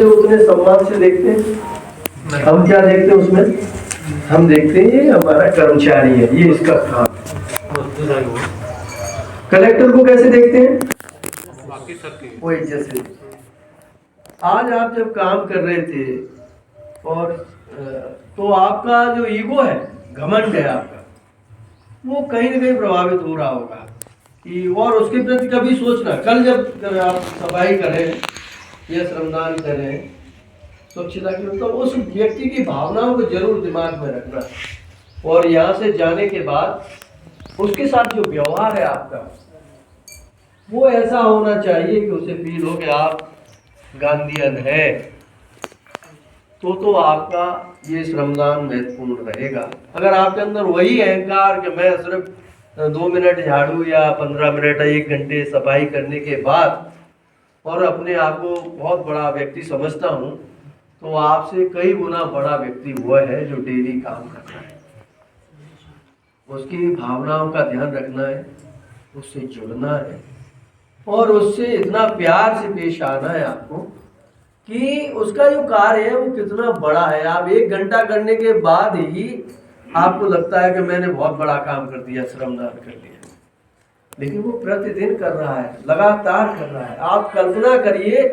उसे उतने सम्मान से देखते हैं। हम क्या देखते हैं उसमें? हम देखते हैं ये हमारा कर्मचारी है, ये इसका काम। कलेक्टर को कैसे देखते हैं? वो इज्जत से। आज आप जब काम कर रहे थे और तो आपका जो ईगो है, घमंड है आपका, वो कहीं ना कहीं प्रभावित हो रहा होगा कि, और उसके प्रति कभी सोचना, कल जब आप सफाई करें या श्रमदान करें, स्वच्छता की, तो उस व्यक्ति की भावनाओं को जरूर दिमाग में रखना। और यहाँ से जाने के बाद उसके साथ जो व्यवहार है आपका, वो ऐसा होना चाहिए कि उसे फील हो कि आप गांधीयन है। तो आपका ये श्रमदान महत्वपूर्ण रहेगा। अगर आपके अंदर वही अहंकार कि मैं सिर्फ 2 मिनट झाड़ू या 15 मिनट 1 घंटे सफाई करने के बाद और अपने आप को बहुत बड़ा व्यक्ति समझता हूँ, तो आपसे कई गुना बड़ा व्यक्ति वो है जो डेली काम करता है। उसकी भावनाओं का ध्यान रखना है, उससे जुड़ना है और उससे इतना प्यार से पेश आना है आपको कि उसका जो कार्य है वो कितना बड़ा है। आप 1 घंटा करने के बाद ही आपको लगता है कि मैंने बहुत बड़ा काम कर दिया, श्रमदान कर दिया, लेकिन वो प्रतिदिन कर रहा है, लगातार कर रहा है। आप कल्पना करिए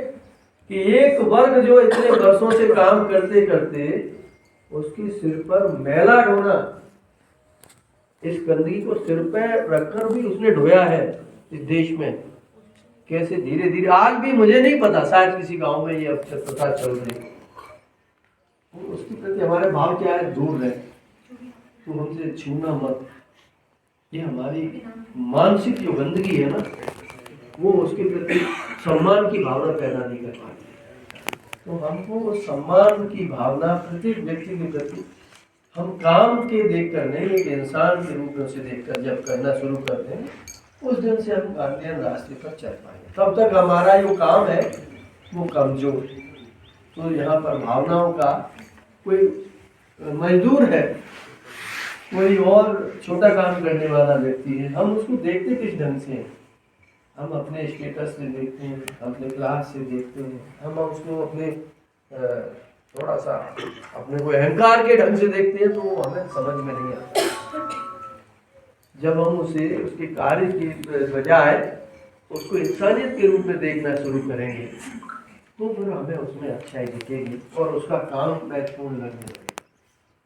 कि एक वर्ग जो इतने वर्षों से काम करते करते उसके सिर पर मैला ढोना, इस गंदगी को सिर पर रखकर भी उसने ढोया है इस देश में। कैसे धीरे धीरे, आज भी मुझे नहीं पता, शायद किसी गांव में ये अब पता चल रही, तो उसके प्रति हमारे भाव क्या है? दूर रहे, तो हमसे छूना मत। ये हमारी मानसिक जो गंदगी है ना, वो उसके प्रति सम्मान की भावना पैदा नहीं कर पाती। तो हमको उस सम्मान की भावना प्रत्येक व्यक्ति के प्रति हम काम के देखकर नहीं, एक इंसान के रूप में उसे देखकर जब करना शुरू करते हैं, उस दिन से हम गांधीयन रास्ते पर चल पाएंगे। तब तक हमारा जो काम है वो कमजोर। तो यहाँ पर भावनाओं का कोई मजदूर है, कोई और छोटा काम करने वाला व्यक्ति है, हम उसको देखते किस ढंग से हैं? हम अपने स्टेटस से देखते हैं, अपने क्लास से देखते हैं, हम उसको अपने थोड़ा सा अपने को अहंकार के ढंग से देखते हैं, तो वो हमें समझ में नहीं आता। जब हम उसे उसके कार्य की बजाय उसको इंसानियत के रूप में देखना शुरू करेंगे, तो फिर हमें उसमें अच्छाई दिखेगी और उसका काम महत्वपूर्ण लगने लगेगा,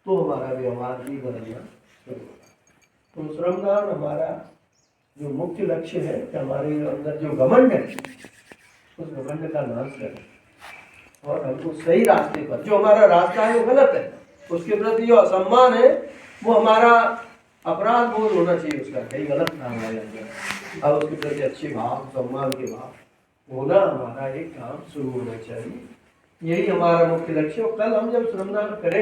तो हमारा व्यवहार भी बदलना शुरू होगा। तो श्रमदान हमारा जो मुख्य लक्ष्य है कि हमारे अंदर जो घमंड है, उस घमंड का नाश करें और हमको सही रास्ते पर, जो हमारा रास्ता है वो गलत है, उसके प्रति जो असम्मान है वो हमारा अपराध बोध होना चाहिए, उसका कहीं गलत काम आ जाएगा। अब उसके प्रति अच्छे भाव, सम्मान के भाव होना हमारा एक काम शुरू होना चाहिए। यही हमारा मुख्य लक्ष्य। और कल हम जब श्रमदान करें